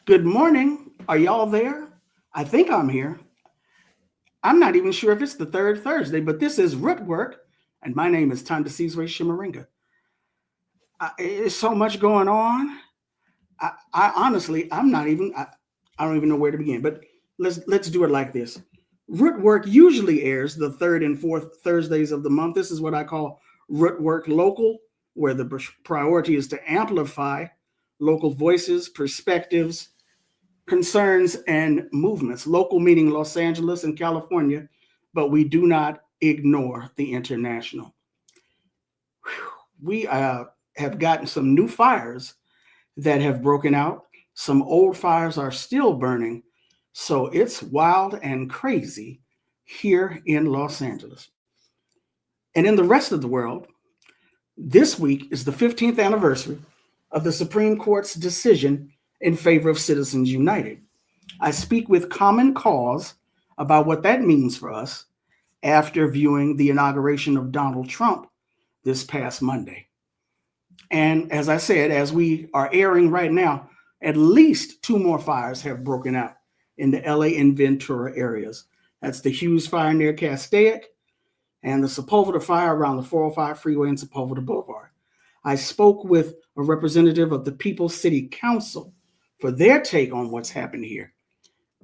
Good morning. Are y'all there? I think I'm here. I'm not even sure if it's the third Thursday, but this is Rootwork, and my name is Thandisizwe Chimurenga. There's so much going on. I honestly, I'm not even. I don't even know where to begin. But let's do it like this. Rootwork usually airs the third and fourth Thursdays of the month. This is what I call Rootwork Local, where the priority is to amplify local voices, perspectives, concerns, and movements. Local meaning Los Angeles and California, but we do not ignore the international. We have gotten some new fires that have broken out. Some old fires are still burning. So it's wild and crazy here in Los Angeles. And in the rest of the world, this week is the 15th anniversary of the Supreme Court's decision in favor of Citizens United. I speak with Common Cause about what that means for us after viewing the inauguration of Donald Trump this past Monday. And as I said, as we are airing right now, at least two more fires have broken out in the LA and Ventura areas. That's the Hughes fire near Castaic and the Sepulveda fire around the 405 freeway and Sepulveda Boulevard. I spoke with a representative of the People's City Council for their take on what's happened here.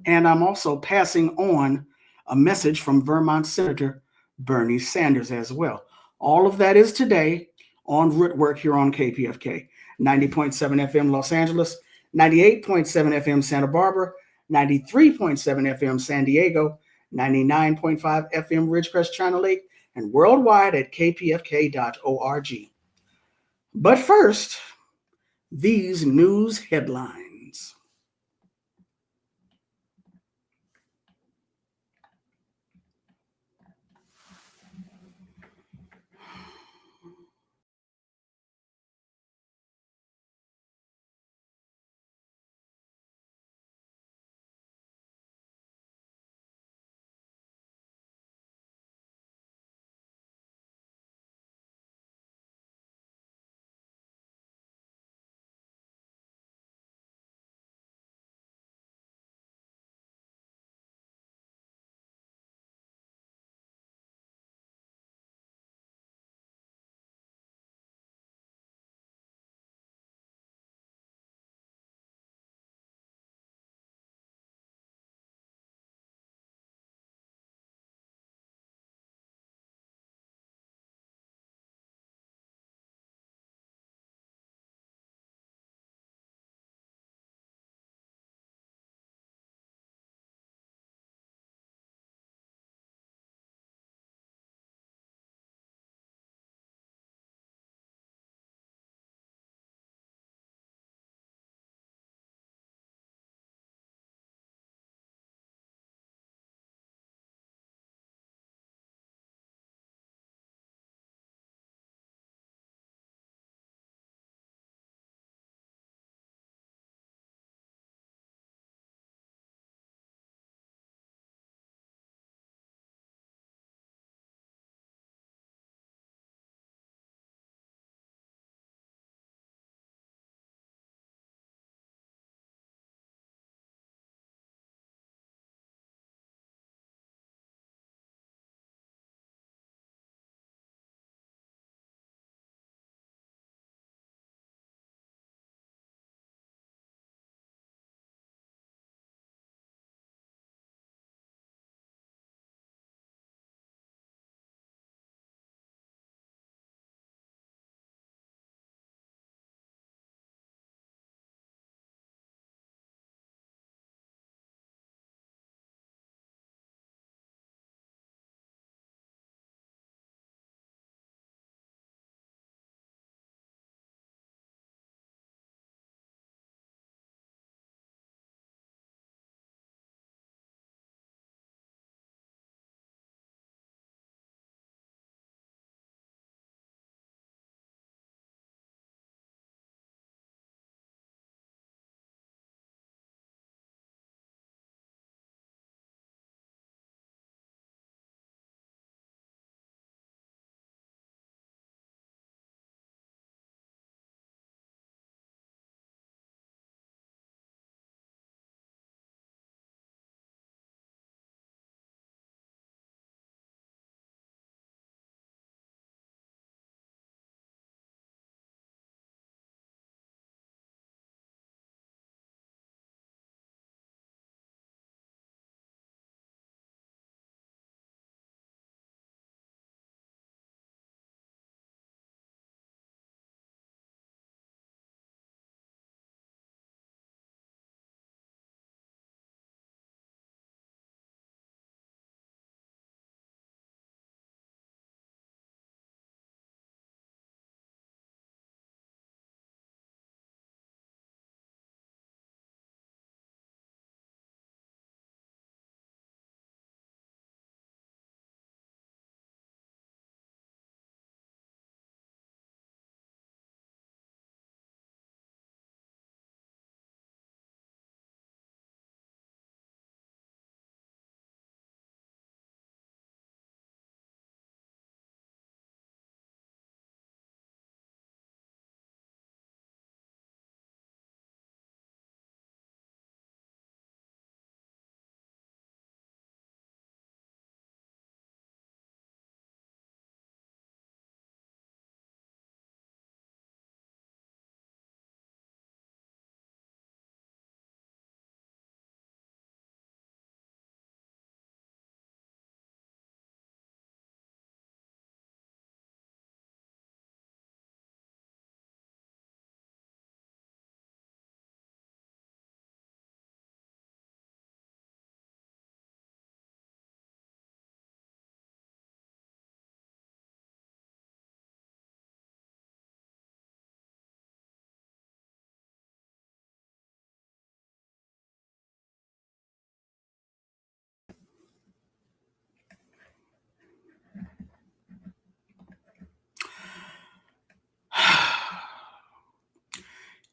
And I'm also passing on a message from Vermont Senator Bernie Sanders as well. All of that is today on Rootwork here on KPFK, 90.7 FM Los Angeles, 98.7 FM Santa Barbara, 93.7 FM San Diego, 99.5 FM Ridgecrest Channel 8, and worldwide at kpfk.org. But first, these news headlines.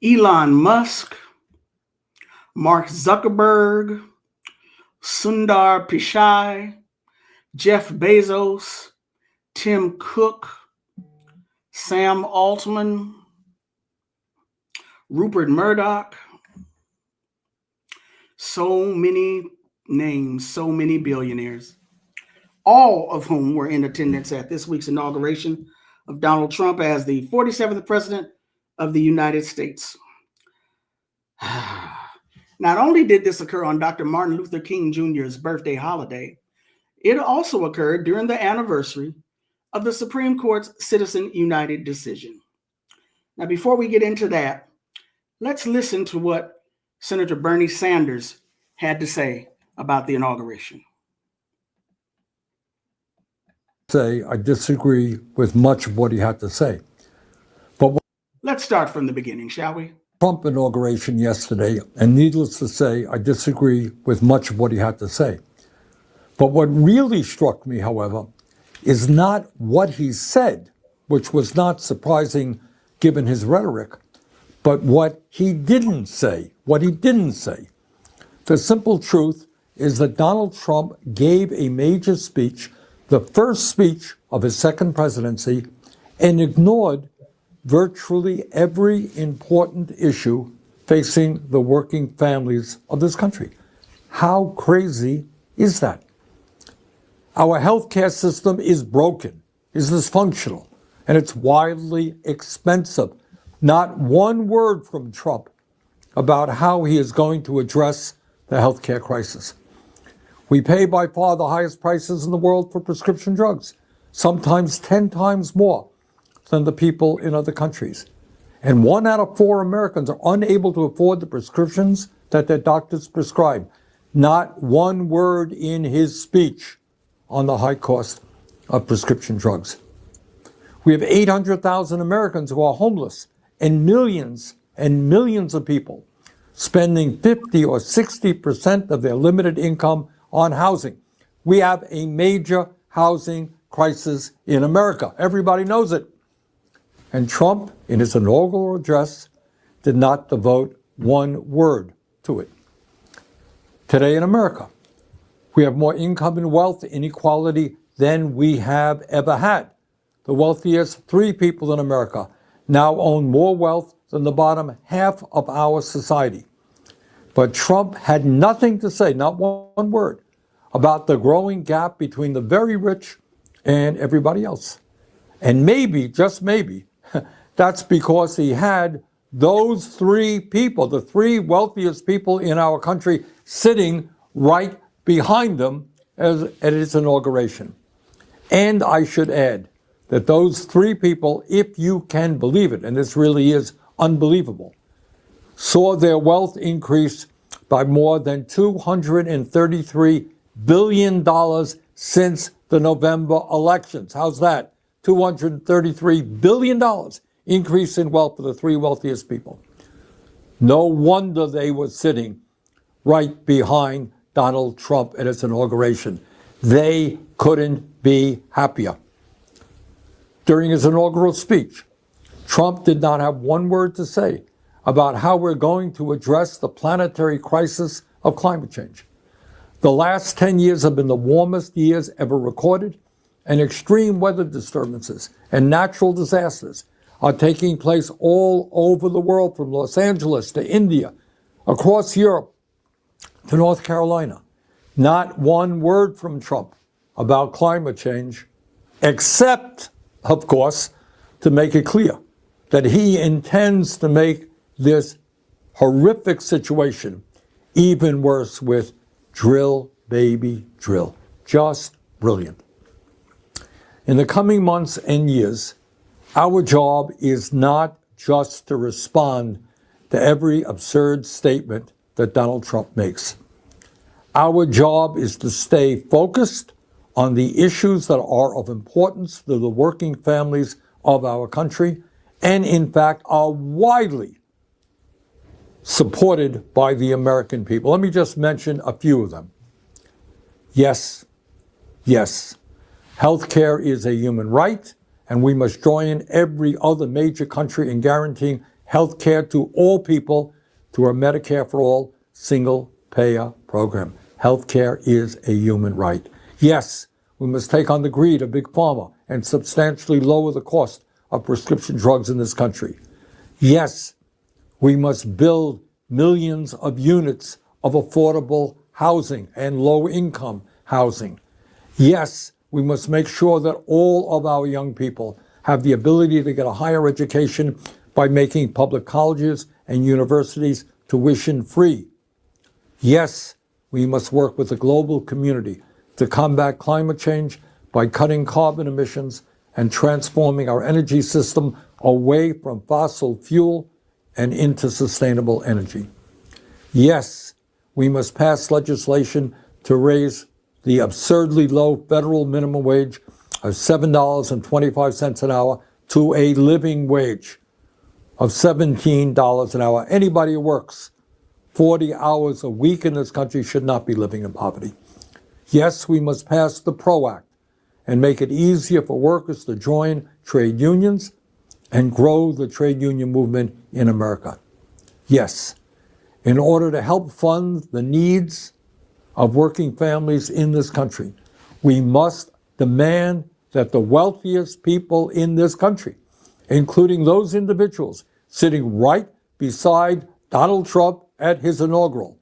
Elon Musk, Mark Zuckerberg, Sundar Pichai, Jeff Bezos, Tim Cook, Sam Altman, Rupert Murdoch. So many names, so many billionaires, all of whom were in attendance at this week's inauguration of Donald Trump as the 47th President of the United States. Not only did this occur on Dr. Martin Luther King Jr.'s birthday holiday, it also occurred during the anniversary of the Supreme Court's Citizen United decision. Now, before we get into that, let's listen to what Senator Bernie Sanders had to say about the inauguration. I disagree with much of what he had to say. But let's start from the beginning, shall we? Trump inauguration yesterday, and needless to say, I disagree with much of what he had to say. But what really struck me, however, is not what he said, which was not surprising given his rhetoric, but what he didn't say, The simple truth is that Donald Trump gave a major speech, the first speech of his second presidency, and ignored virtually every important issue facing the working families of this country. How crazy is that? Our healthcare system is broken, is dysfunctional, and it's wildly expensive. Not one word from Trump about how he is going to address the healthcare crisis. We pay by far the highest prices in the world for prescription drugs, sometimes 10 times more than the people in other countries. And 1 out of 4 Americans are unable to afford the prescriptions that their doctors prescribe. Not one word in his speech on the high cost of prescription drugs. We have 800,000 Americans who are homeless and millions of people spending 50 or 60% of their limited income on housing. We have a major housing crisis in America. Everybody knows it. And Trump, in his inaugural address, did not devote one word to it. Today in America, we have more income and wealth inequality than we have ever had. The wealthiest 3 people in America now own more wealth than the bottom half of our society. But Trump had nothing to say, not one word, about the growing gap between the very rich and everybody else. And maybe, just maybe, that's because he had those 3 people, the 3 wealthiest people in our country, sitting right behind them at his inauguration. And I should add that those 3 people, if you can believe it, and this really is unbelievable, saw their wealth increase by more than $233 billion since the November elections. How's that? $233 billion increase in wealth for the 3 wealthiest people. No wonder they were sitting right behind Donald Trump at his inauguration. They couldn't be happier. During his inaugural speech, Trump did not have one word to say about how we're going to address the planetary crisis of climate change. The last 10 years have been the warmest years ever recorded, and extreme weather disturbances and natural disasters are taking place all over the world, from Los Angeles to India, across Europe to North Carolina. Not one word from Trump about climate change, except, of course, to make it clear that he intends to make this horrific situation even worse with drill, baby, drill. Just brilliant. In the coming months and years, our job is not just to respond to every absurd statement that Donald Trump makes. Our job is to stay focused on the issues that are of importance to the working families of our country, and in fact are widely supported by the American people. Let me just mention a few of them. Yes, healthcare is a human right, and we must join every other major country in guaranteeing health care to all people through our Medicare for All single-payer program. Health care is a human right. Yes, we must take on the greed of Big Pharma and substantially lower the cost of prescription drugs in this country. Yes, we must build millions of units of affordable housing and low-income housing. Yes, we must make sure that all of our young people have the ability to get a higher education by making public colleges and universities tuition-free. Yes, we must work with the global community to combat climate change by cutting carbon emissions and transforming our energy system away from fossil fuel and into sustainable energy. Yes, we must pass legislation to raise the absurdly low federal minimum wage of $7.25 an hour to a living wage of $17 an hour. Anybody who works 40 hours a week in this country should not be living in poverty. Yes, we must pass the PRO Act and make it easier for workers to join trade unions and grow the trade union movement in America. Yes, in order to help fund the needs of working families in this country, we must demand that the wealthiest people in this country, including those individuals sitting right beside Donald Trump at his inaugural,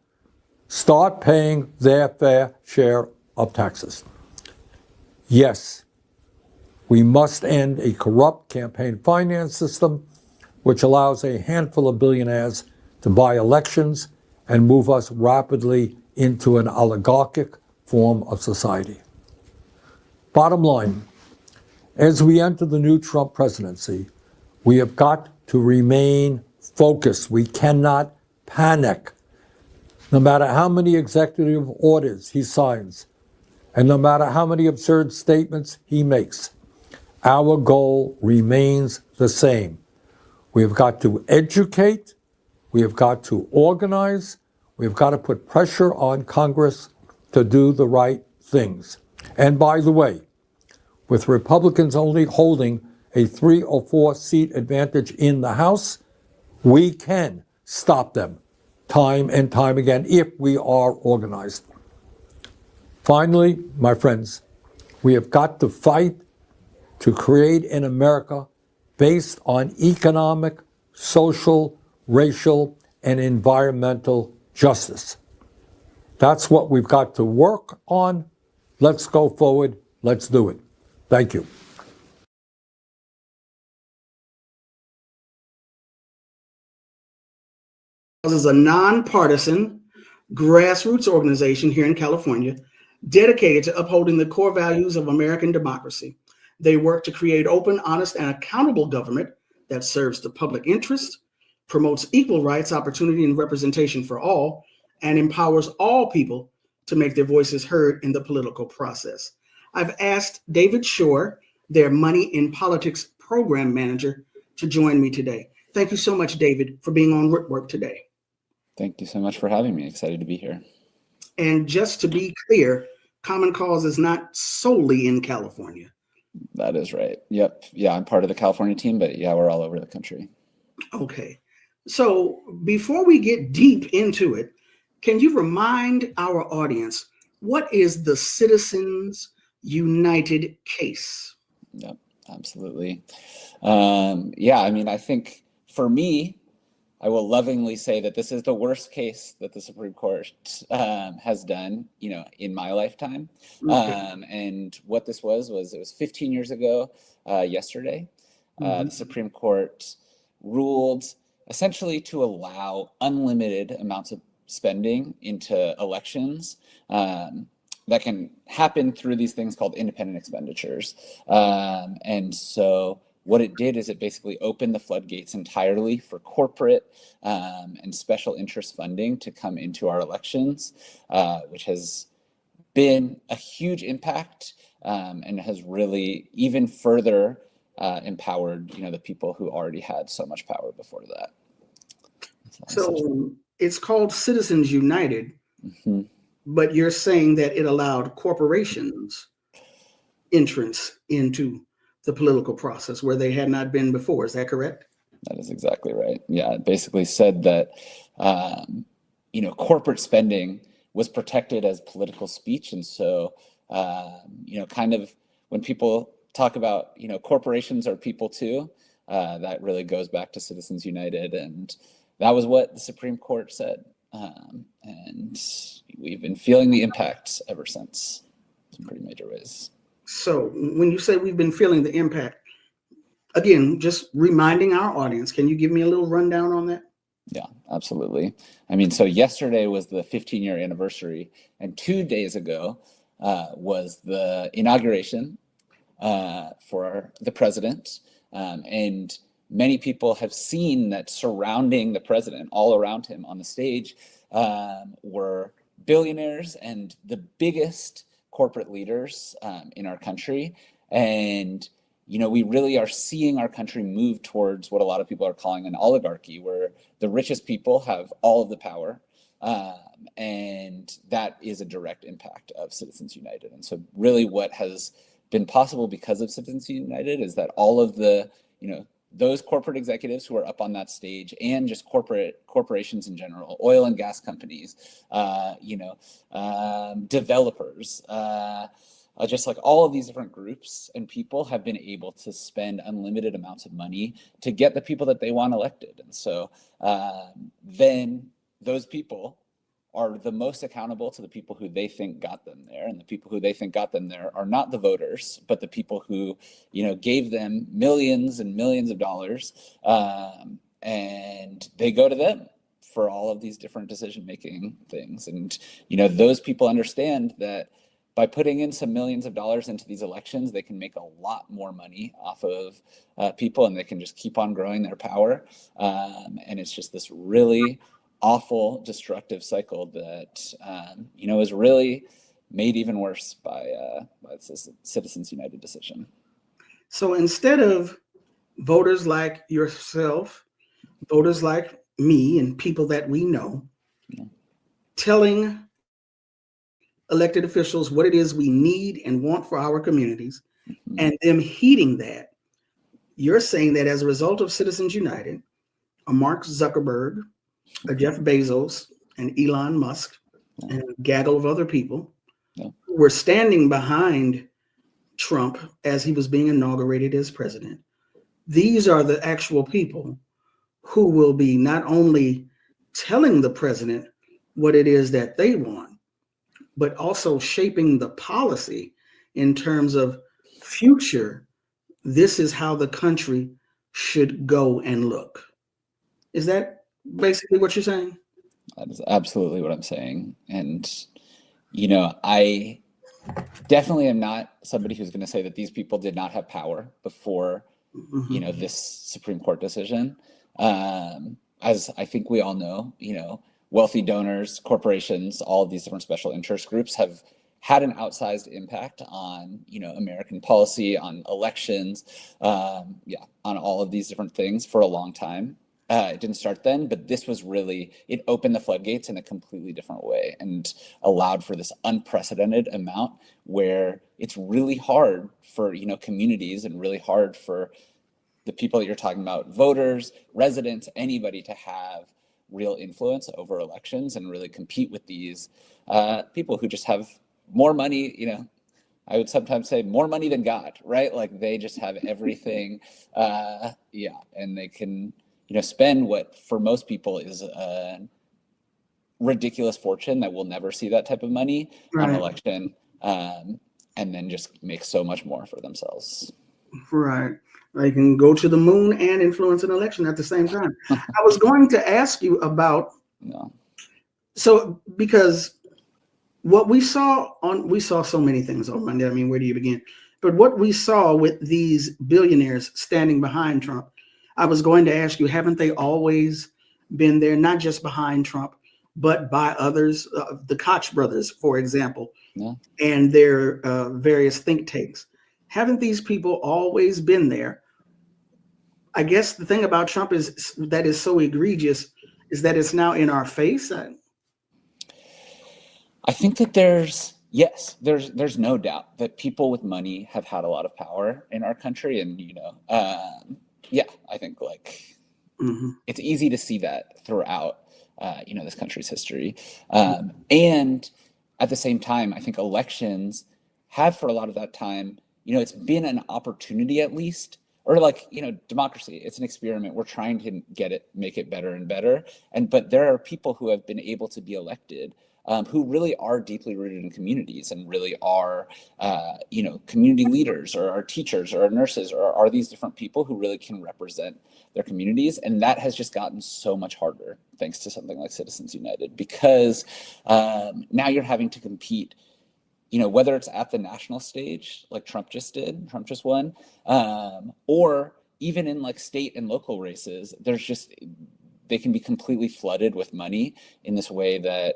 start paying their fair share of taxes. Yes, we must end a corrupt campaign finance system which allows a handful of billionaires to buy elections and move us rapidly into an oligarchic form of society. Bottom line, as we enter the new Trump presidency, we have got to remain focused. We cannot panic. No matter how many executive orders he signs, and no matter how many absurd statements he makes, our goal remains the same. We have got to educate, we have got to organize, we have got to put pressure on Congress to do the right things. And by the way, with Republicans only holding a 3 or 4 seat advantage in the House, we can stop them time and time again if we are organized. Finally, my friends, we have got to fight to create an America based on economic, social, racial, and environmental justice. That's what we've got to work on. Let's go forward. Let's do it. Thank you. Is a nonpartisan grassroots organization here in California dedicated to upholding the core values of American democracy. They work to create open, honest, and accountable government that serves the public interest, promotes equal rights, opportunity, and representation for all, and empowers all people to make their voices heard in the political process. I've asked David Shore, their Money in Politics program manager, to join me today. Thank you so much, David, for being on Rootwork today. Thank you so much for having me. Excited to be here. And just to be clear, Common Cause is not solely in California. That is right. Yep. Yeah, I'm part of the California team, but yeah, we're all over the country. Okay. So before we get deep into it, can you remind our audience, what is the Citizens United case? Yep, absolutely. Yeah, I mean, I think for me, I will lovingly say that this is the worst case that the Supreme Court has done, in my lifetime. Okay. And what this was it was 15 years ago yesterday. The Supreme Court ruled essentially to allow unlimited amounts of spending into elections that can happen through these things called independent expenditures. And so what it did is it basically opened the floodgates entirely for corporate and special interest funding to come into our elections, which has been a huge impact and has really even further empowered, the people who already had so much power before that. So it's called Citizens United, but you're saying that it allowed corporations entrance into the political process where they had not been before. Is that correct? That is exactly right. Yeah, it basically said that, corporate spending was protected as political speech. And so, kind of when people talk about, corporations are people too, that really goes back to Citizens United. And that was what the Supreme Court said. And we've been feeling the impacts ever since in pretty major ways. So when you say we've been feeling the impact, again, just reminding our audience, can you give me a little rundown on that? Yeah, absolutely. I mean, so yesterday was the 15-year anniversary, and 2 days ago was the inauguration for the president. And many people have seen that surrounding the president, all around him on the stage, were billionaires and the biggest corporate leaders in our country. And we really are seeing our country move towards what a lot of people are calling an oligarchy, where the richest people have all of the power. And that is a direct impact of Citizens United. And so really what has been possible because of Citizens United is that all of the, those corporate executives who are up on that stage, and just corporations in general, oil and gas companies, developers, just like all of these different groups and people have been able to spend unlimited amounts of money to get the people that they want elected. And so then those people are the most accountable to the people who they think got them there. And the people who they think got them there are not the voters, but the people who, gave them millions and millions of dollars. And they go to them for all of these different decision-making things. And, those people understand that by putting in some millions of dollars into these elections, they can make a lot more money off of people, and they can just keep on growing their power. And it's just this really awful, destructive cycle that, is really made even worse by the Citizens United decision. So instead of voters like yourself, voters like me, and people that we know, telling elected officials what it is we need and want for our communities, and them heeding that, you're saying that as a result of Citizens United, a Mark Zuckerberg, a Jeff Bezos, and Elon Musk, and a gaggle of other people who were standing behind Trump as he was being inaugurated as president. These are the actual people who will be not only telling the president what it is that they want, but also shaping the policy in terms of future. This is how the country should go and look. Is that basically what you're saying? That is absolutely what I'm saying. And, I definitely am not somebody who's going to say that these people did not have power before, this Supreme Court decision. As I think we all know, wealthy donors, corporations, all of these different special interest groups have had an outsized impact on, American policy, on elections, on all of these different things for a long time. It didn't start then, but this was really, it opened the floodgates in a completely different way and allowed for this unprecedented amount where it's really hard for, communities, and really hard for the people that you're talking about, voters, residents, anybody, to have real influence over elections and really compete with these people who just have more money, I would sometimes say more money than God, right? Like they just have everything, and they can, spend what for most people is a ridiculous fortune that will never see that type of money on election, and then just make so much more for themselves. Right. They can go to the moon and influence an election at the same time. I was going to ask you about, so because what we saw so many things on Monday. I mean, where do you begin? But what we saw with these billionaires standing behind Trump, I was going to ask you, haven't they always been there, not just behind Trump, but by others, the Koch brothers, for example, and their various think tanks? Haven't these people always been there? I guess the thing about Trump is that is so egregious is that it's now in our face. I think that there's no doubt that people with money have had a lot of power in our country, and I think like It's easy to see that throughout, this country's history. And at the same time, I think elections have for a lot of that time, it's been an opportunity at least, or like, democracy, it's an experiment. We're trying to make it better and better. But there are people who have been able to be elected who really are deeply rooted in communities and really are, community leaders or are teachers or are nurses or are these different people who really can represent their communities. And that has just gotten so much harder thanks to something like Citizens United, because now you're having to compete, whether it's at the national stage, like Trump just won, or even in like state and local races, they can be completely flooded with money in this way that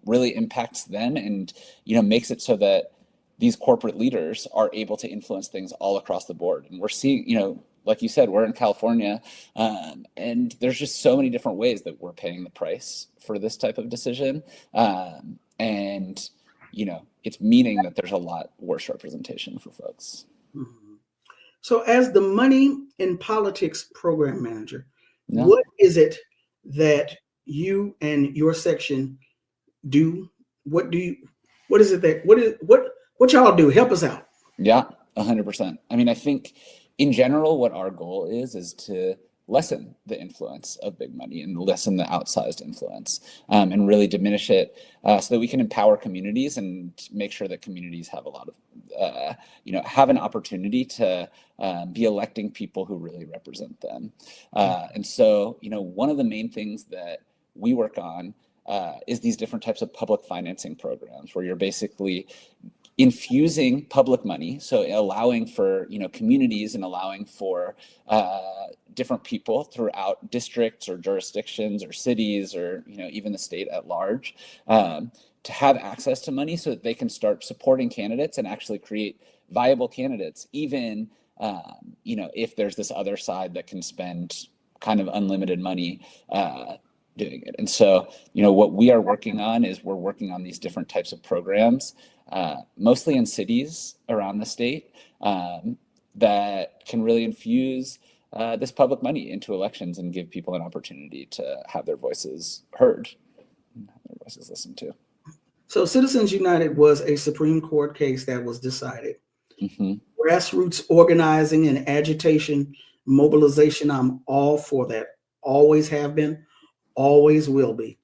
really impacts them and, makes it so that these corporate leaders are able to influence things all across the board. And we're seeing, like you said, we're in California, and there's just so many different ways that we're paying the price for this type of decision. And, it's meaning that there's a lot worse representation for folks. So as the Money in Politics program manager, Yeah. what is it that you and your section do? What y'all do? Help us out. Yeah, 100%. I mean, I think in general, what our goal is to lessen the influence of big money and lessen the outsized influence, and really diminish it so that we can empower communities and make sure that communities have a lot of, have an opportunity to be electing people who really represent them. And so, one of the main things that we work on is these different types of public financing programs where you're basically infusing public money, so allowing for communities and allowing for different people throughout districts or jurisdictions or cities or even the state at large to have access to money so that they can start supporting candidates and actually create viable candidates, even if there's this other side that can spend kind of unlimited money doing it. And so what we are working on is we're working on these different types of programs, mostly in cities around the state, that can really infuse this public money into elections and give people an opportunity to have their voices heard, and have their voices listened to. So Citizens United was a Supreme Court case that was decided. Grassroots organizing and agitation, mobilization, I'm all for that. Always have been, always will be.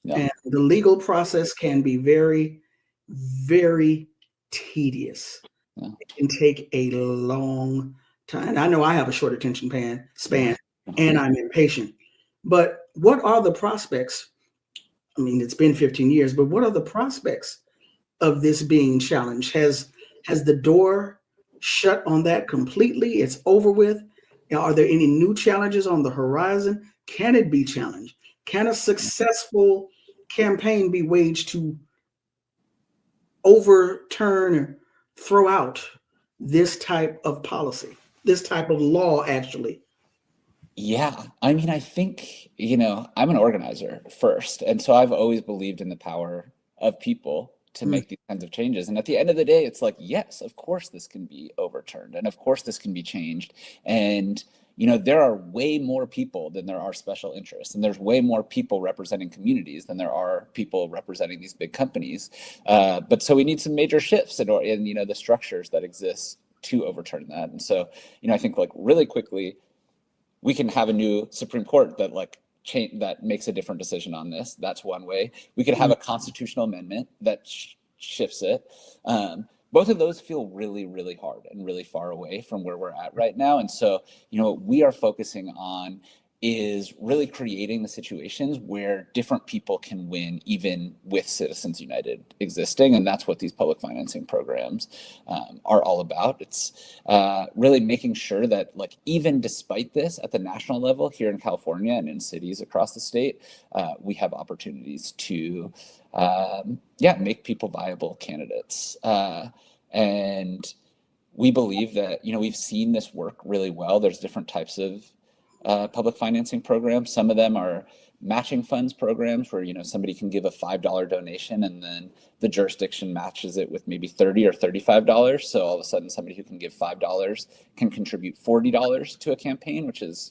Yeah. And the legal process can be very, very tedious. Yeah. It can take a long time. I know I have a short attention span and I'm impatient. But what are the prospects? I mean, it's been 15 years, but what are the prospects of this being challenged? Has the door shut on that completely? It's over with? Are there any new challenges on the horizon? Can it be challenged? Can a successful campaign be waged to overturn or throw out this type of policy, this type of law, actually? Yeah, I mean, I think, I'm an organizer first. And so I've always believed in the power of people to make these kinds of changes. And at the end of the day, it's like, yes, of course this can be overturned. And of course this can be changed. And, there are way more people than there are special interests. And there's way more people representing communities than there are people representing these big companies. But so we need some major shifts in the structures that exist to overturn that. And so, I think like really quickly, we can have a new Supreme Court that that makes a different decision on this. That's one way. We could have a constitutional amendment that shifts it. Both of those feel really, really hard and really far away from where we're at right now. And so, what we are focusing on is really creating the situations where different people can win, even with Citizens United existing. And that's what these public financing programs are all about. It's really making sure that, even despite this at the national level here in California and in cities across the state, we have opportunities to, make people viable candidates. And we believe that, we've seen this work really well. There's different types of public financing programs. Some of them are matching funds programs where, somebody can give a $5 donation and then the jurisdiction matches it with maybe $30 or $35. So all of a sudden somebody who can give $5 can contribute $40 to a campaign, which is,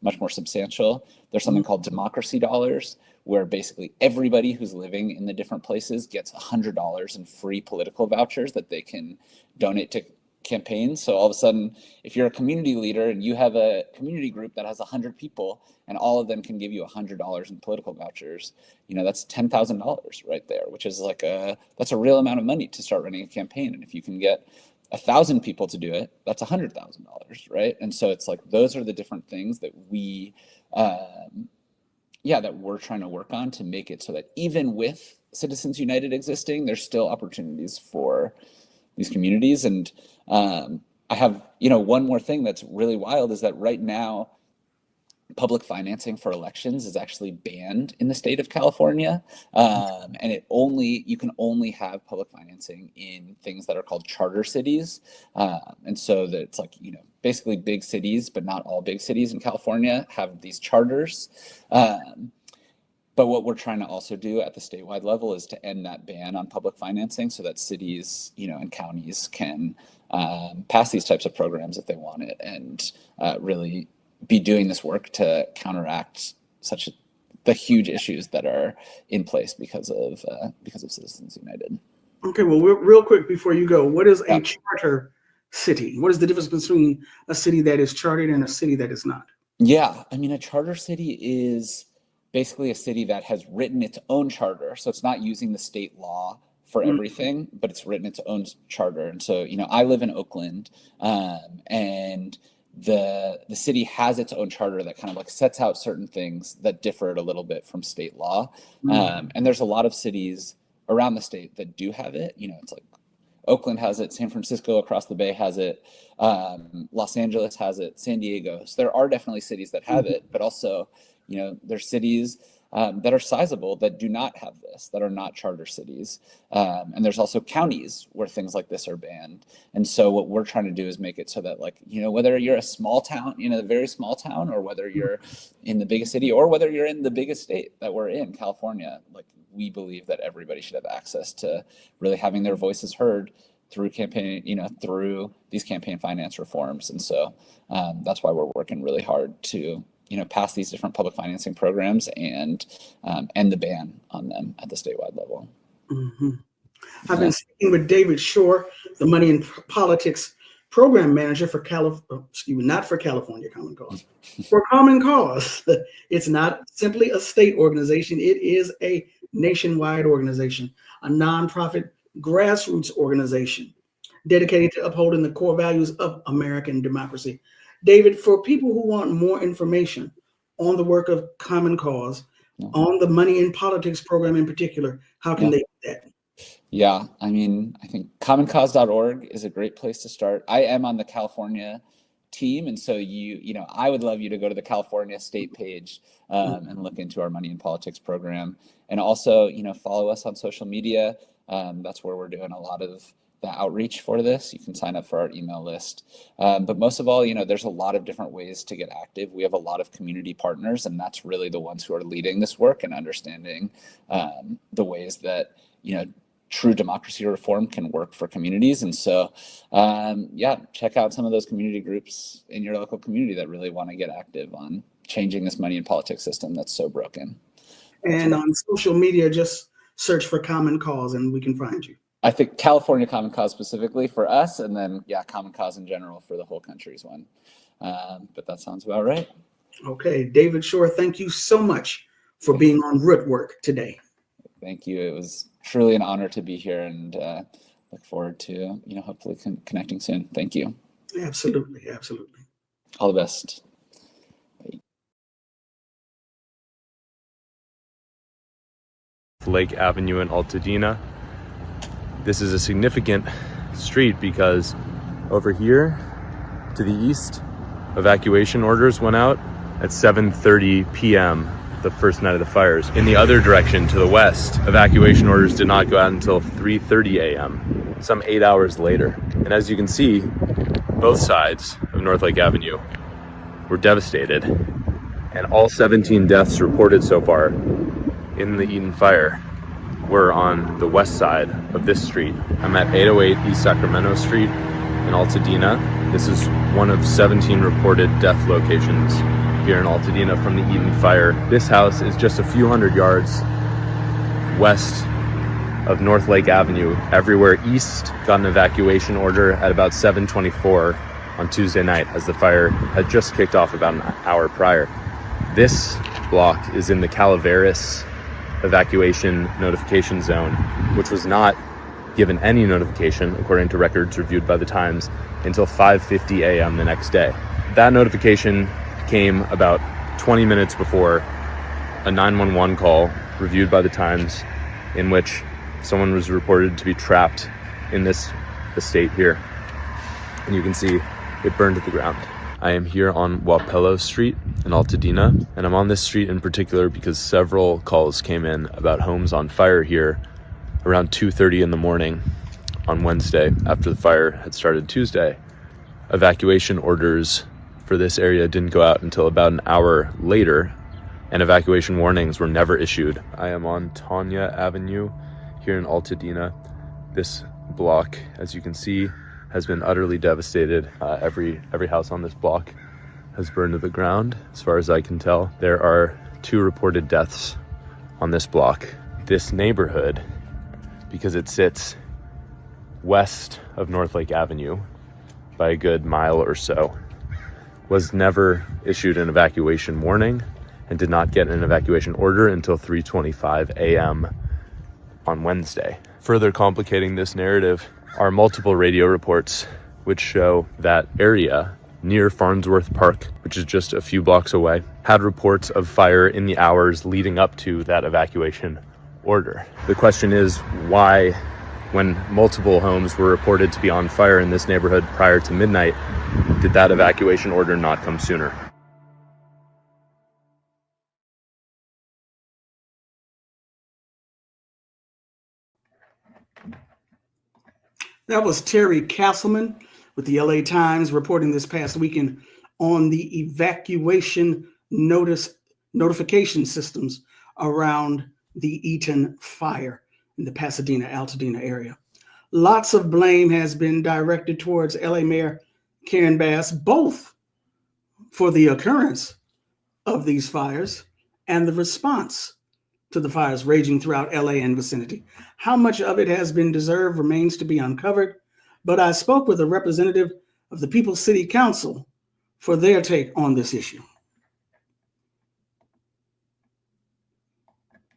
much more substantial. There's something called democracy dollars, where basically everybody who's living in the different places gets $100 in free political vouchers that they can donate to campaigns. So all of a sudden, if you're a community leader and you have a community group that has 100 people and all of them can give you $100 in political vouchers, that's $10,000 right there, which is that's a real amount of money to start running a campaign. And if you can get 1,000 people to do it, that's $100,000, right? And so it's those are the different things that that we're trying to work on to make it so that even with Citizens United existing, there's still opportunities for these communities. And I have, one more thing that's really wild is that right now, public financing for elections is actually banned in the state of California. And you can only have public financing in things that are called charter cities. And so that it's basically big cities, but not all big cities in California have these charters. But what we're trying to also do at the statewide level is to end that ban on public financing so that cities, and counties can pass these types of programs if they want it, and really be doing this work to counteract the huge issues that are in place because of Citizens United. Okay, well, real quick before you go, what is a charter city? What is the difference between a city that is chartered and a city that is not? Yeah, a charter city is basically a city that has written its own charter. So it's not using the state law for everything, but it's written its own charter. And so, I live in Oakland, and the city has its own charter that kind of sets out certain things that differ a little bit from state law. And there's a lot of cities around the state that do have it. It's Oakland has it, San Francisco across the bay has it, Los Angeles has it, San Diego. So there are definitely cities that have it, but also, there's cities that are sizable that do not have this, that are not charter cities. And there's also counties where things like this are banned. And so what we're trying to do is make it so that whether you're a small town, a very small town, or whether you're in the biggest city, or whether you're in the biggest state that we're in, California, we believe that everybody should have access to really having their voices heard through through these campaign finance reforms. And so that's why we're working really hard to pass these different public financing programs and end the ban on them at the statewide level. I've been speaking with David Shore, the Money and Politics Program Manager for not for California Common Cause, for Common Cause. It's not simply a state organization. It is a nationwide organization, a nonprofit grassroots organization dedicated to upholding the core values of American democracy. David, for people who want more information on the work of Common Cause, on the Money in Politics program in particular, how can they do that? Yeah, I think commoncause.org is a great place to start. I am on the California team, and so I would love you to go to the California state page and look into our Money in Politics program, and also follow us on social media. That's where we're doing a lot of the outreach for this. You can sign up for our email list. But most of all, there's a lot of different ways to get active. We have a lot of community partners, and that's really the ones who are leading this work and understanding the ways that, true democracy reform can work for communities. And so, check out some of those community groups in your local community that really want to get active on changing this money and politics system that's so broken. And on social media, just search for Common Cause and we can find you. I think California Common Cause specifically for us, and then Common Cause in general for the whole country's one. But that sounds about right. Okay, David Shore, thank you so much for being on Rootwork today. Thank you. It was truly an honor to be here, and look forward to hopefully connecting soon. Thank you. Absolutely. All the best. Lake Avenue in Altadena. This is a significant street because over here to the east, evacuation orders went out at 7:30 p.m. the first night of the fires. In the other direction to the west, evacuation orders did not go out until 3:30 a.m., some 8 hours later. And as you can see, both sides of North Lake Avenue were devastated. And all 17 deaths reported so far in the Eden fire were on the west side of this street. I'm at 808 East Sacramento Street in Altadena. This is one of 17 reported death locations here in Altadena from the Eden fire. This house is just a few hundred yards west of North Lake Avenue. Everywhere east got an evacuation order at about 7:24 on Tuesday night, as the fire had just kicked off about an hour prior. This block is in the Calaveras evacuation notification zone, which was not given any notification, according to records reviewed by the Times, until 5:50 a.m. the next day. That notification came about 20 minutes before a 911 call reviewed by the Times, in which someone was reported to be trapped in this estate here. And you can see it burned to the ground. I am here on Wapello Street in Altadena, and I'm on this street in particular because several calls came in about homes on fire here around 2:30 in the morning on Wednesday after the fire had started Tuesday. Evacuation orders for this area didn't go out until about an hour later, and evacuation warnings were never issued. I am on Tanya Avenue here in Altadena. This block, as you can see, has been utterly devastated. Every house on this block has burned to the ground. As far as I can tell, there are 2 reported deaths on this block. This neighborhood, because it sits west of North Lake Avenue by a good mile or so, was never issued an evacuation warning and did not get an evacuation order until 3:25 a.m. on Wednesday. Further complicating this narrative are multiple radio reports which show that area near Farnsworth Park, which is just a few blocks away, had reports of fire in the hours leading up to that evacuation order. The question is, why, when multiple homes were reported to be on fire in this neighborhood prior to midnight, did that evacuation order not come sooner? That was Terry Castleman with the LA Times reporting this past weekend on the evacuation notification systems around the Eaton fire in the Pasadena-Altadena area. Lots of blame has been directed towards LA Mayor Karen Bass, both for the occurrence of these fires and the response to the fires raging throughout LA and vicinity. How much of it has been deserved remains to be uncovered, but I spoke with a representative of the People's City Council for their take on this issue.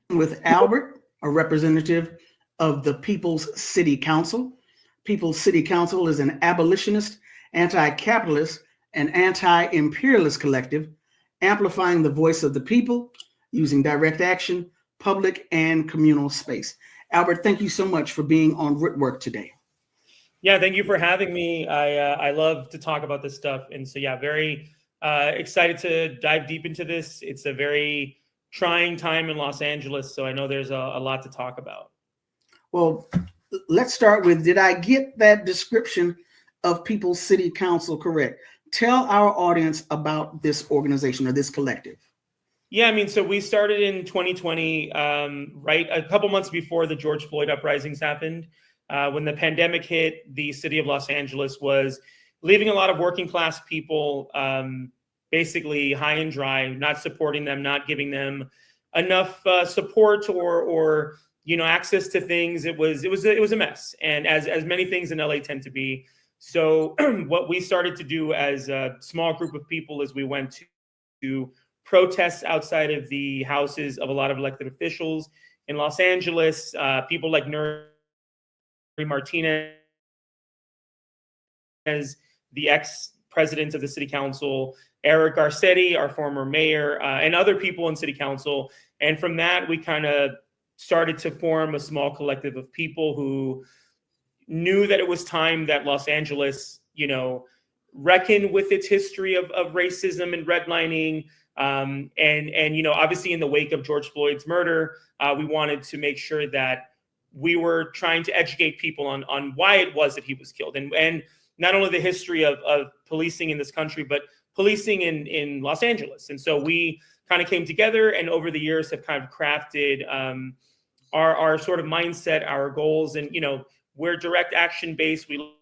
With Albert, a representative of the People's City Council. People's City Council is an abolitionist, anti-capitalist, and anti-imperialist collective, amplifying the voice of the people, using direct action, public and communal space. Albert, thank you so much for being on Rootwork today. Yeah, thank you for having me. I love to talk about this stuff. And so, yeah, very excited to dive deep into this. It's a very trying time in Los Angeles, so I know there's a lot to talk about. Well, let's start with, did I get that description of People's City Council correct? Tell our audience about this organization or this collective. Yeah, I mean, so we started in 2020, right a couple months before the George Floyd uprisings happened. When the pandemic hit, the city of Los Angeles was leaving a lot of working class people basically high and dry, not supporting them, not giving them enough support or access to things. It was a mess, and as many things in LA tend to be. So what we started to do as a small group of people is we went to protests outside of the houses of a lot of elected officials in Los Angeles, people like Nuri Martinez, the ex-president of the city council, Eric Garcetti, our former mayor, and other people in city council. And from that, we kind of started to form a small collective of people who knew that it was time that Los Angeles, reckon with its history of racism and redlining. And obviously in the wake of George Floyd's murder, we wanted to make sure that we were trying to educate people on why it was that he was killed, and not only the history of policing in this country, but policing in Los Angeles. And so we kind of came together, and over the years have kind of crafted our sort of mindset, our goals, and we're direct action based. We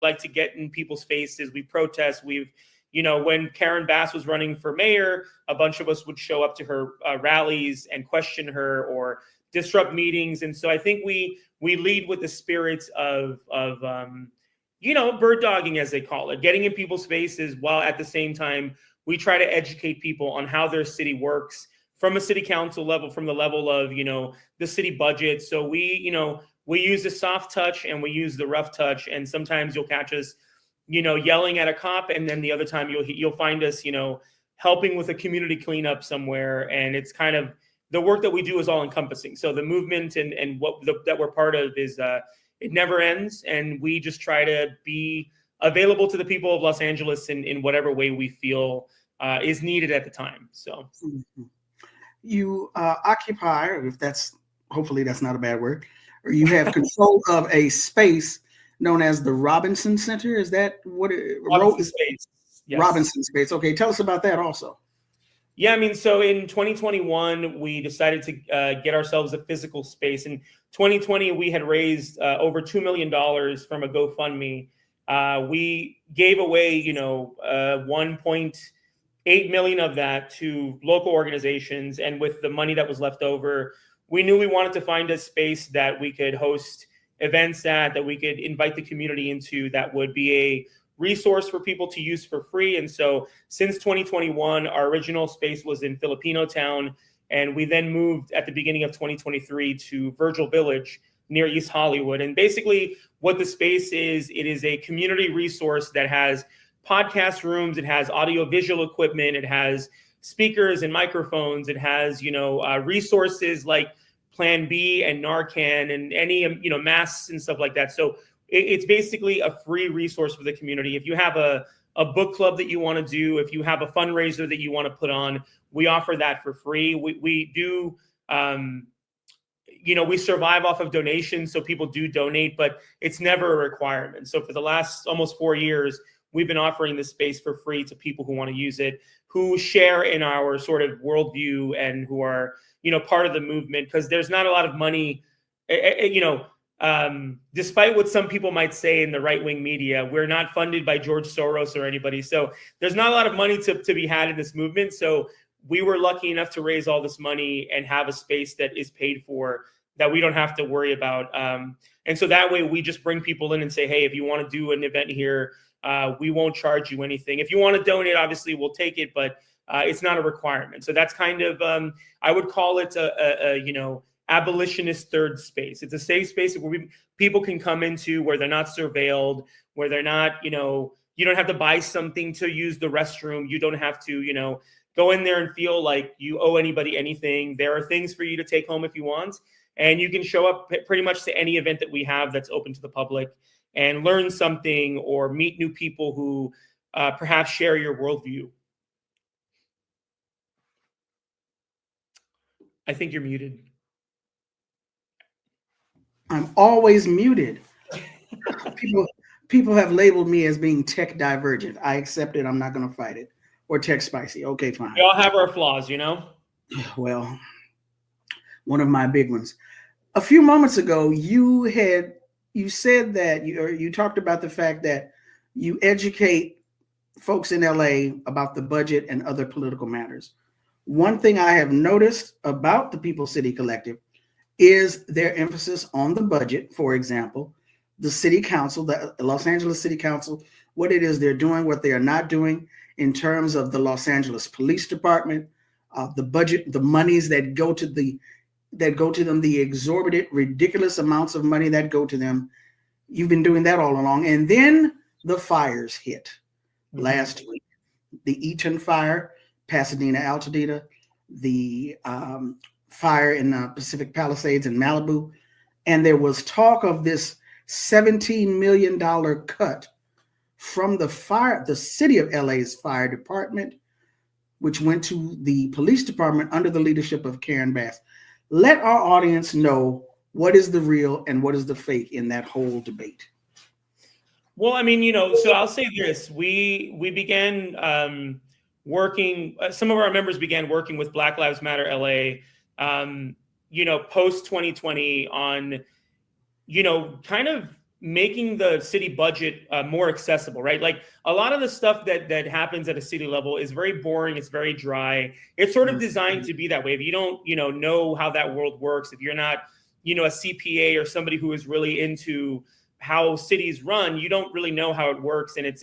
like to get in people's faces. We protest. When Karen Bass was running for mayor, a bunch of us would show up to her rallies and question her or disrupt meetings. And so I think we lead with the spirits of bird dogging, as they call it, getting in people's faces, while at the same time we try to educate people on how their city works from a city council level, from the level of the city budget. So we use the soft touch and we use the rough touch, and sometimes you'll catch us yelling at a cop, and then the other time you'll find us helping with a community cleanup somewhere. And it's kind of the work that we do is all encompassing. So the movement and that we're part of is it never ends, and we just try to be available to the people of Los Angeles in whatever way we feel is needed at the time. So you occupy, or hopefully that's not a bad word, or you have control of a space known as the Robinson Center. Is that what it Robinson Space? Yes. Robinson Space. Okay, tell us about that also. Yeah, I mean, so in 2021, we decided to get ourselves a physical space. In 2020, we had raised over $2 million from a GoFundMe. We gave away, 1.8 million of that to local organizations. And with the money that was left over, we knew we wanted to find a space that we could host events at, that we could invite the community into, that would be a resource for people to use for free. And so since 2021, our original space was in Filipino Town, and we then moved at the beginning of 2023 to Virgil Village near East Hollywood. And basically what the space is, it is a community resource that has podcast rooms, it has audio-visual equipment, it has speakers and microphones, it has, resources like Plan B and Narcan and any, masks and stuff like that. So it's basically a free resource for the community. If you have a book club that you want to do, if you have a fundraiser that you want to put on, we offer that for free. We do, we survive off of donations, so people do donate, but it's never a requirement. So for the last almost 4 years, we've been offering this space for free to people who want to use it, who share in our sort of worldview and who are, part of the movement, because there's not a lot of money, despite what some people might say in the right-wing media, we're not funded by George Soros or anybody. So there's not a lot of money to be had in this movement. So we were lucky enough to raise all this money and have a space that is paid for, that we don't have to worry about. And so that way we just bring people in and say, hey, if you want to do an event here, we won't charge you anything. If you want to donate, obviously we'll take it, but it's not a requirement. So that's kind of, I would call it a abolitionist third space. It's a safe space where people can come into, where they're not surveilled, where they're not, you don't have to buy something to use the restroom. You don't have to, go in there and feel like you owe anybody anything. There are things for you to take home if you want, and you can show up pretty much to any event that we have that's open to the public and learn something or meet new people who perhaps share your worldview. I think you're muted. I'm always muted. People have labeled me as being tech divergent. I accept it. I'm not going to fight it. Or tech spicy. Okay, fine. We all have our flaws, Well, one of my big ones. A few moments ago, you said that you talked about the fact that you educate folks in LA about the budget and other political matters. One thing I have noticed about the People's City Collective is their emphasis on the budget. For example, the city council, the Los Angeles City Council, what it is they're doing, what they are not doing in terms of the Los Angeles Police Department, the budget, the monies that go to them, the exorbitant, ridiculous amounts of money that go to them. You've been doing that all along. And then the fires hit last week. The Eaton fire, Pasadena, Altadena, the fire in Pacific Palisades in Malibu. And there was talk of this $17 million cut from the city of LA's fire department, which went to the police department under the leadership of Karen Bass. Let our audience know what is the real and what is the fake in that whole debate. Well, I mean, so I'll say this: we began working. Some of our members began working with Black Lives Matter LA, post 2020 on, kind of making the city budget more accessible, right? Like a lot of the stuff that happens at a city level is very boring. It's very dry. It's sort of designed to be that way. If you don't, know how that world works, if you're not, a CPA or somebody who is really into how cities run, you don't really know how it works, and it's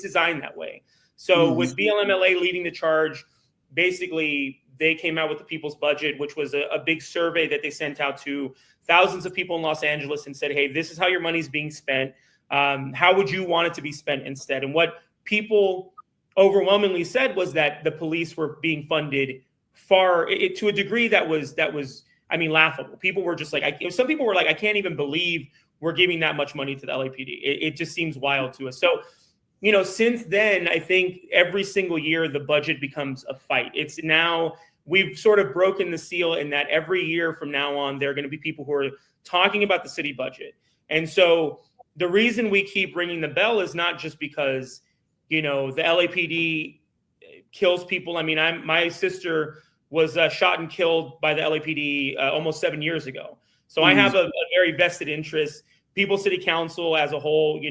designed that way. So with BLMLA leading the charge, basically they came out with the People's Budget, which was a big survey that they sent out to thousands of people in Los Angeles and said, hey, this is how your money's being spent. How would you want it to be spent instead? And what people overwhelmingly said was that the police were being funded to a degree that was laughable. People were just like, some people were like, I can't even believe we're giving that much money to the LAPD. It just seems wild to us. So, since then, I think every single year the budget becomes a fight. It's now, we've sort of broken the seal in that every year from now on, there are going to be people who are talking about the city budget. And so the reason we keep ringing the bell is not just because, the LAPD kills people. I mean, my sister was shot and killed by the LAPD almost 7 years ago. So I have a very vested interest. People City Council as a whole,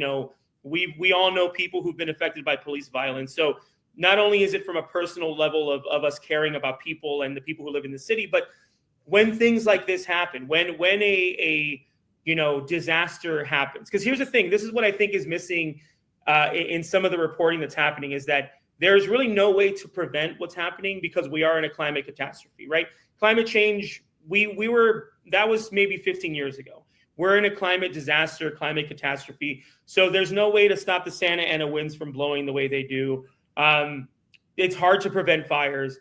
we all know people who've been affected by police violence. So not only is it from a personal level of us caring about people and the people who live in the city, but when things like this happen, when a disaster happens, because here's the thing, this is what I think is missing in some of the reporting that's happening, is that there's really no way to prevent what's happening because we are in a climate catastrophe, right? Climate change, that was maybe 15 years ago. We're in a climate disaster, climate catastrophe. So there's no way to stop the Santa Ana winds from blowing the way they do. It's hard to prevent fires.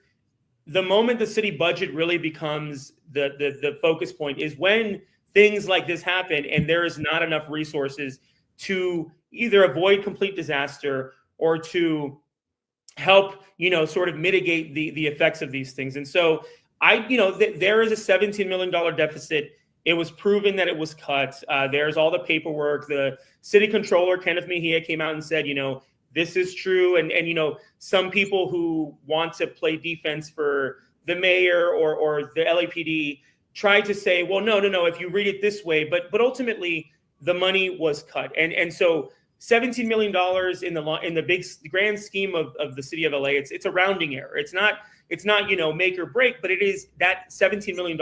The moment the city budget really becomes the focus point is when things like this happen and there is not enough resources to either avoid complete disaster or to help, sort of mitigate the effects of these things. And so there is a $17 million deficit. It was proven that it was cut. There's all the paperwork. The city controller, Kenneth Mejia, came out and said, this is true. And some people who want to play defense for the mayor or the LAPD tried to say, well, no, if you read it this way, but ultimately the money was cut. And so $17 million in the big grand scheme of the city of LA, it's a rounding error. It's not make or break, but it is that $17 million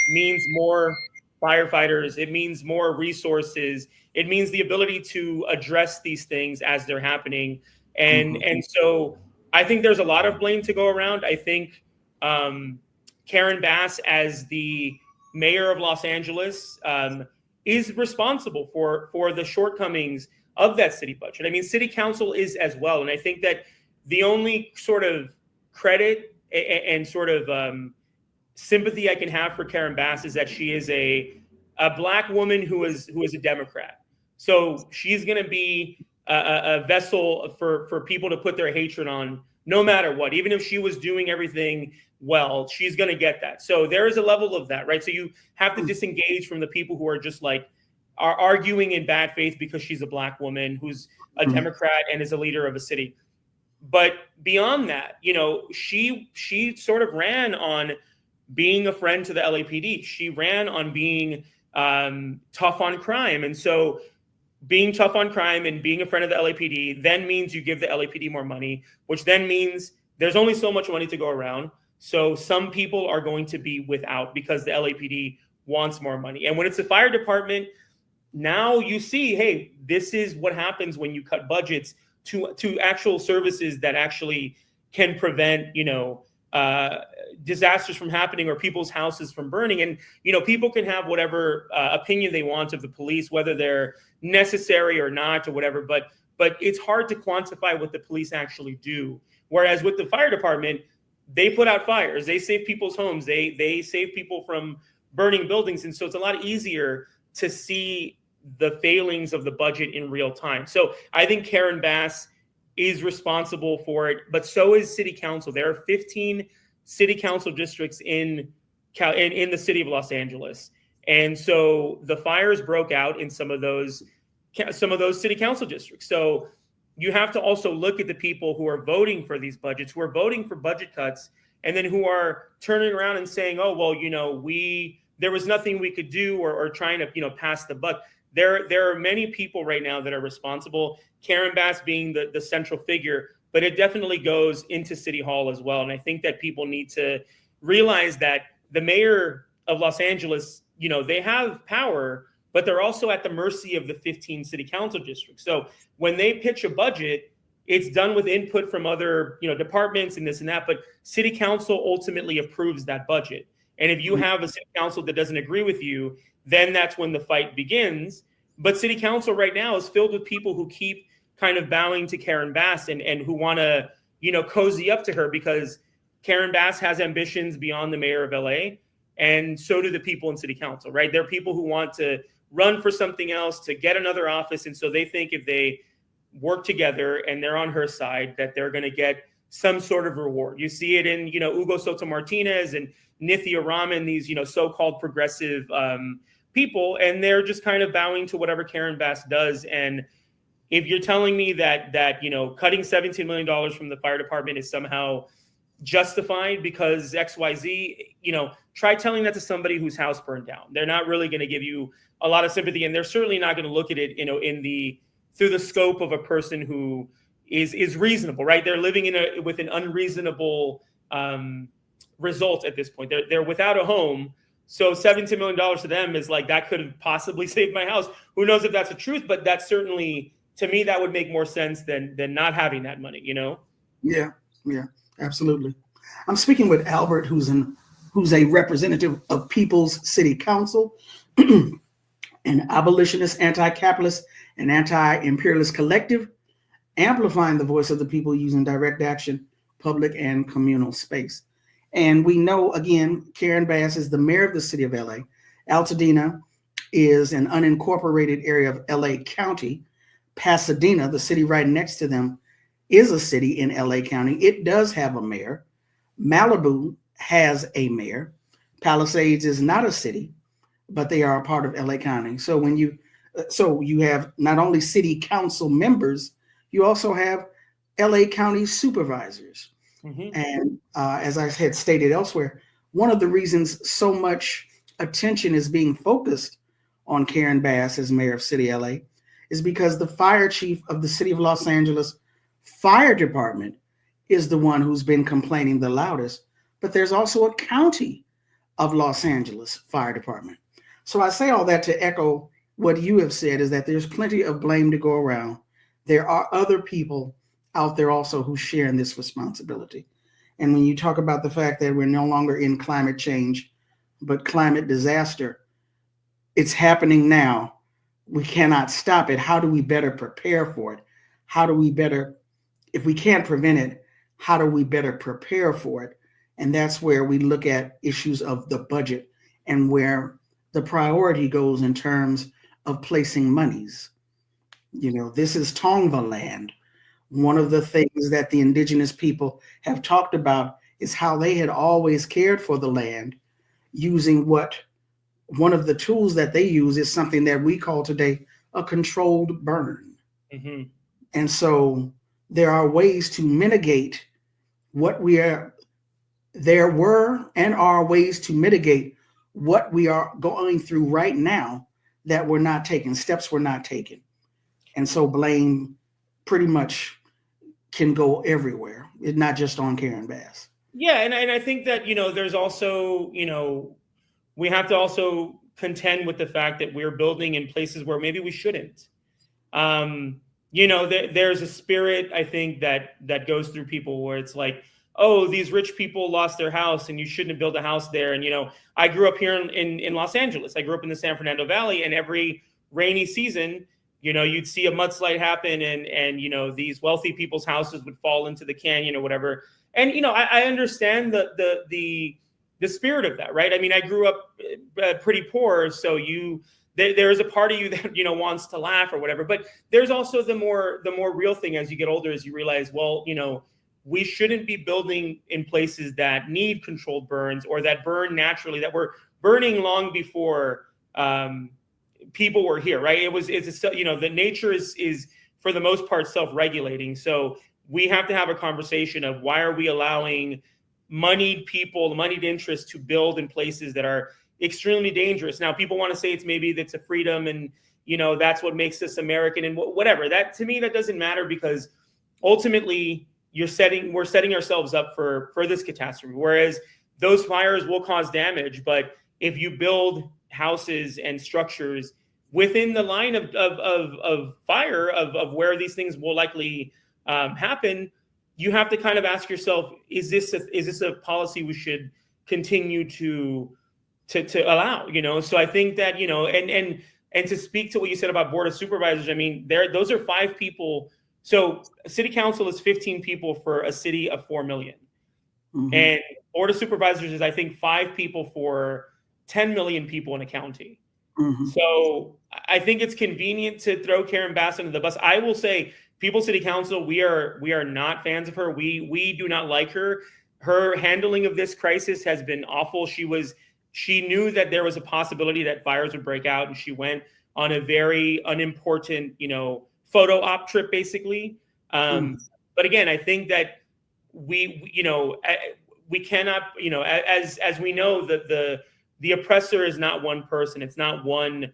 means more firefighters. It means more resources. It means the ability to address these things as they're happening. And so I think there's a lot of blame to go around. I think Karen Bass, as the mayor of Los Angeles, is responsible for the shortcomings of that city budget. I mean, city council is as well. And I think that the only sort of credit and sort of sympathy I can have for Karen Bass is that she is a Black woman who is a Democrat. So she's going to be a vessel for people to put their hatred on no matter what. Even if she was doing everything well, she's going to get that. So there is a level of that, right? So you have to disengage from the people who are just like are arguing in bad faith because she's a Black woman who's a Democrat and is a leader of a city. But beyond that, she sort of ran on being a friend to the LAPD. She ran on being tough on crime. And so being tough on crime and being a friend of the LAPD then means you give the LAPD more money, which then means there's only so much money to go around. So some people are going to be without because the LAPD wants more money. And when it's the fire department, now you see, hey, this is what happens when you cut budgets to actual services that actually can prevent, disasters from happening or people's houses from burning. And, people can have whatever opinion they want of the police, whether they're necessary or not or whatever, but it's hard to quantify what the police actually do. Whereas with the fire department, they put out fires, they save people's homes, they save people from burning buildings. And so it's a lot easier to see the failings of the budget in real time. So I think Karen Bass is responsible for it, but so is city council. There are 15 city council districts in the city of Los Angeles. And so the fires broke out in some of those some of those city council districts. So you have to also look at the people who are voting for these budgets, who are voting for budget cuts, and then who are turning around and saying, oh, well, there was nothing we could do, or trying to, pass the buck. There are many people right now that are responsible, Karen Bass being the central figure, but it definitely goes into City Hall as well. And I think that people need to realize that the mayor of Los Angeles, they have power, but they're also at the mercy of the 15 city council districts. So when they pitch a budget, it's done with input from other, departments and this and that, but city council ultimately approves that budget. And if you have a city council that doesn't agree with you, then that's when the fight begins. But city council right now is filled with people who keep kind of bowing to Karen Bass and who want to, cozy up to her, because Karen Bass has ambitions beyond the mayor of LA. And so do the people in city council, right? There are people who want to run for something else, to get another office. And so they think if they work together and they're on her side, that they're going to get some sort of reward. You see it in, Hugo Soto Martinez and Nithya Raman, these, so-called progressive people, and they're just kind of bowing to whatever Karen Bass does. And if you're telling me that cutting $17 million from the fire department is somehow justified because XYZ, try telling that to somebody whose house burned down. They're not really going to give you a lot of sympathy, and they're certainly not going to look at it, through the scope of a person who is reasonable, right? They're living with an unreasonable result at this point. They're without a home. So $17 million to them is like, that could have possibly saved my house. Who knows if that's the truth, but that's certainly, to me, that would make more sense than not having that money, Yeah, absolutely. I'm speaking with Albert, who's a representative of People's City Council, an abolitionist, anti-capitalist, and anti-imperialist collective, amplifying the voice of the people using direct action, public and communal space. And we know, again, Karen Bass is the mayor of the city of LA. Altadena is an unincorporated area of LA County. Pasadena, the city right next to them, is a city in LA County. It does have a mayor. Malibu has a mayor. Palisades is not a city, but they are a part of LA County. So you have not only city council members, you also have LA County supervisors. Mm-hmm. And as I had stated elsewhere, one of the reasons so much attention is being focused on Karen Bass as mayor of City LA is because the fire chief of the city of Los Angeles fire department is the one who's been complaining the loudest, but there's also a county of Los Angeles fire department. So I say all that to echo what you have said, is that there's plenty of blame to go around. There are other people out there also who share in this responsibility. And when you talk about the fact that we're no longer in climate change, but climate disaster, it's happening now. We cannot stop it. How do we better prepare for it? How do we better, if we can't prevent it, how do we better prepare for it? And that's where we look at issues of the budget and where the priority goes in terms of placing monies. This is Tongva land. One of the things that the indigenous people have talked about is how they had always cared for the land using one of the tools that they use is something that we call today a controlled burn. Mm-hmm. And so there are ways to mitigate there were and are ways to mitigate what we are going through right now that we're not taking, steps we're not taking. And so blame pretty much can go everywhere. It's not just on Karen Bass. Yeah, and I think that, there's also, we have to also contend with the fact that we're building in places where maybe we shouldn't. There's a spirit, I think, that goes through people where it's like, oh, these rich people lost their house and you shouldn't build a house there. And, I grew up here in Los Angeles. I grew up in the San Fernando Valley, and every rainy season, you'd see a mudslide happen and these wealthy people's houses would fall into the canyon or whatever. And, I understand the spirit of that, right? I mean, I grew up pretty poor. So there is a part of you that, wants to laugh or whatever, but there's also the more real thing as you get older, as you realize, well, we shouldn't be building in places that need controlled burns or that burn naturally, that were burning long before people were here, right? The nature is for the most part self-regulating. So we have to have a conversation of why are we allowing moneyed people, moneyed interests to build in places that are extremely dangerous. Now, people want to say it's a freedom and, that's what makes us American and whatever. That, to me, that doesn't matter, because ultimately we're setting ourselves up for this catastrophe. Whereas those fires will cause damage, but if you build houses and structures within the line of fire of where these things will likely happen, you have to kind of ask yourself, is this a policy we should continue to allow? So I think that, and to speak to what you said about board of supervisors, I mean, those are 5 people. So city council is 15 people for a city of 4 million. Mm-hmm. And board of supervisors is, I think, 5 people for 10 million people in a county. Mm-hmm. So I think it's convenient to throw Karen Bass under the bus. I will say, People's City Council, we are not fans of her. We do not like her. Her handling of this crisis has been awful. She knew that there was a possibility that fires would break out, and she went on a very unimportant, photo op trip, basically. But again, I think that we cannot, as we know, that the oppressor is not one person. It's not one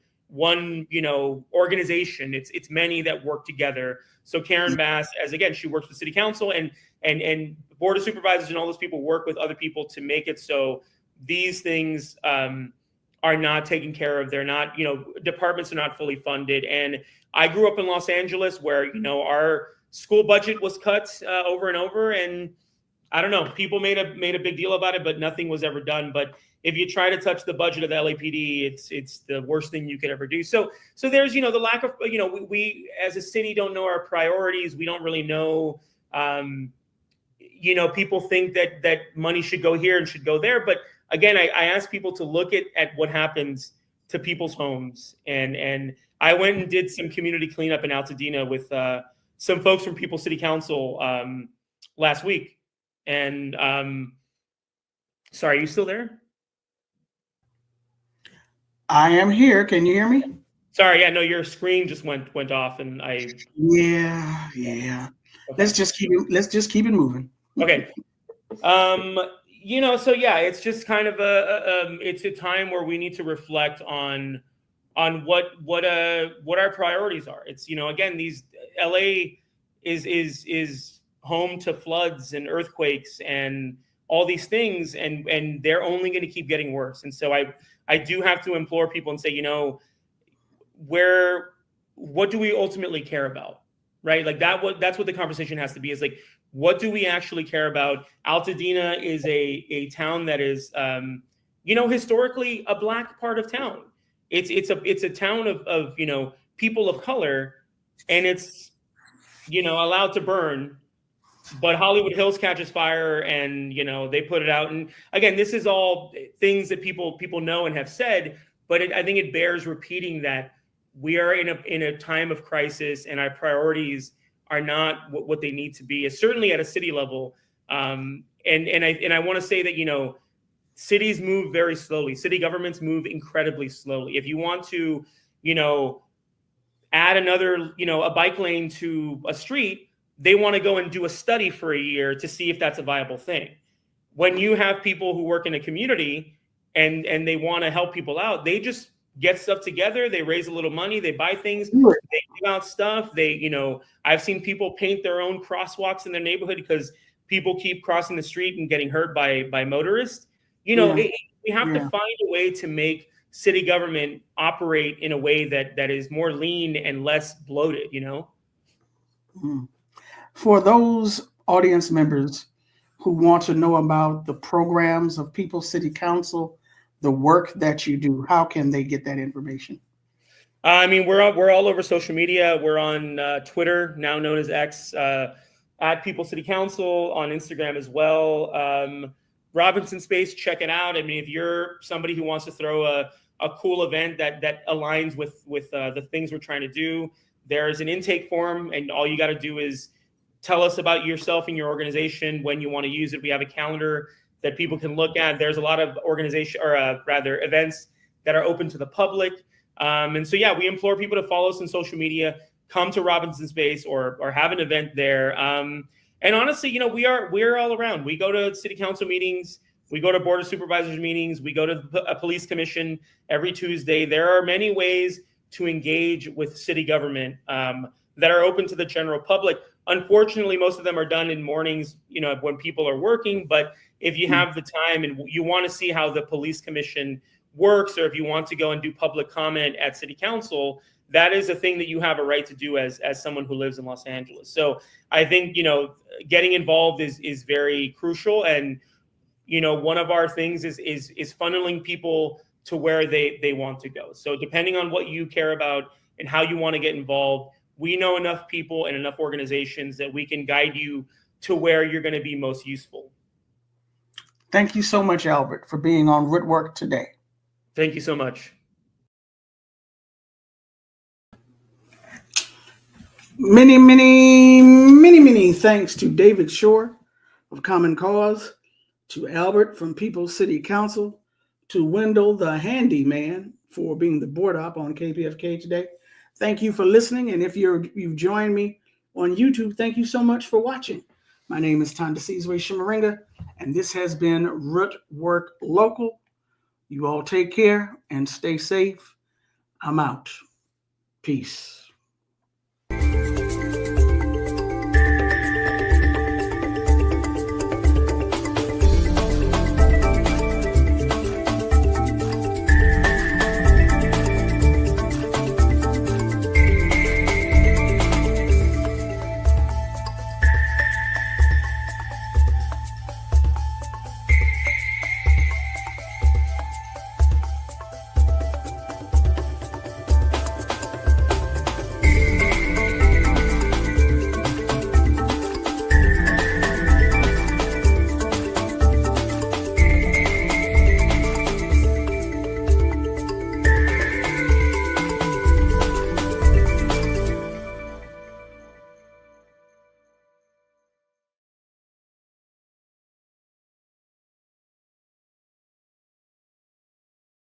organization. It's many that work together. So Karen Bass, she works with city council and board of supervisors, and all those people work with other people to make it so these things are not taken care of. They're not, departments are not fully funded. And I grew up in Los Angeles, where our school budget was cut over and over, and I don't know, people made a big deal about it, but nothing was ever done. But if you try to touch the budget of the LAPD, it's the worst thing you could ever do. So there's, the lack of, we as a city don't know our priorities. We don't really know, people think that money should go here and should go there. But again, I ask people to look at what happens to people's homes. And I went and did some community cleanup in Altadena with some folks from People's City Council last week. And sorry, are you still there? I am here. Can you hear me? Sorry, yeah, no, your screen just went off, and I. Yeah. Okay. Let's just keep it moving. Okay. So yeah, it's just kind of it's a time where we need to reflect on what our priorities are. It's, again, these LA is home to floods and earthquakes and all these things, and they're only going to keep getting worse. And so I do have to implore people and say, what do we ultimately care about, right? Like that's what the conversation has to be, is like, what do we actually care about? Altadena is a town that is, historically a Black part of town. It's a town of people of color, and it's, allowed to burn. But Hollywood Hills catches fire, and they put it out. And again, this is all things that people know and have said. But I think it bears repeating that we are in a time of crisis, and our priorities are not what they need to be. Certainly at a city level. And I want to say that cities move very slowly. City governments move incredibly slowly. If you want to add another a bike lane to a street, they want to go and do a study for a year to see if that's a viable thing. When you have people who work in a community and they want to help people out, they just get stuff together. They raise a little money. They buy things. They give out stuff. I've seen people paint their own crosswalks in their neighborhood because people keep crossing the street and getting hurt by motorists. We have to find a way to make city government operate in a way that is more lean and less bloated. For those audience members who want to know about the programs of People's City Council, the work that you do, how can they get that information? I mean, we're all over social media. We're on Twitter, now known as X, at People's City Council, on Instagram as well. Robinson Space, check it out. I mean, if you're somebody who wants to throw a cool event that aligns with the things we're trying to do, there's an intake form, and all you got to do is tell us about yourself and your organization, when you want to use it. We have a calendar that people can look at. There's a lot of events that are open to the public. And so, yeah, we implore people to follow us on social media, come to Robinson Space or have an event there. And honestly, we're all around. We go to city council meetings. We go to board of supervisors meetings. We go to a police commission every Tuesday. There are many ways to engage with city government that are open to the general public. Unfortunately, most of them are done in mornings, when people are working. But if you have the time and you want to see how the police commission works, or if you want to go and do public comment at city council, that is a thing that you have a right to do as someone who lives in Los Angeles. So I think, getting involved is very crucial. And, one of our things is funneling people to where they want to go. So depending on what you care about and how you want to get involved, we know enough people and enough organizations that we can guide you to where you're going to be most useful. Thank you so much, Albert, for being on Rootwork today. Thank you so much. Many, many, many, many thanks to David Shore of Common Cause, to Albert from People's City Council, to Wendell the Handyman for being the board op on KPFK today. Thank you for listening. And if you've joined me on YouTube, thank you so much for watching. My name is Thandisizwe Chimurenga, and this has been Rootwork Local. You all take care and stay safe. I'm out. Peace.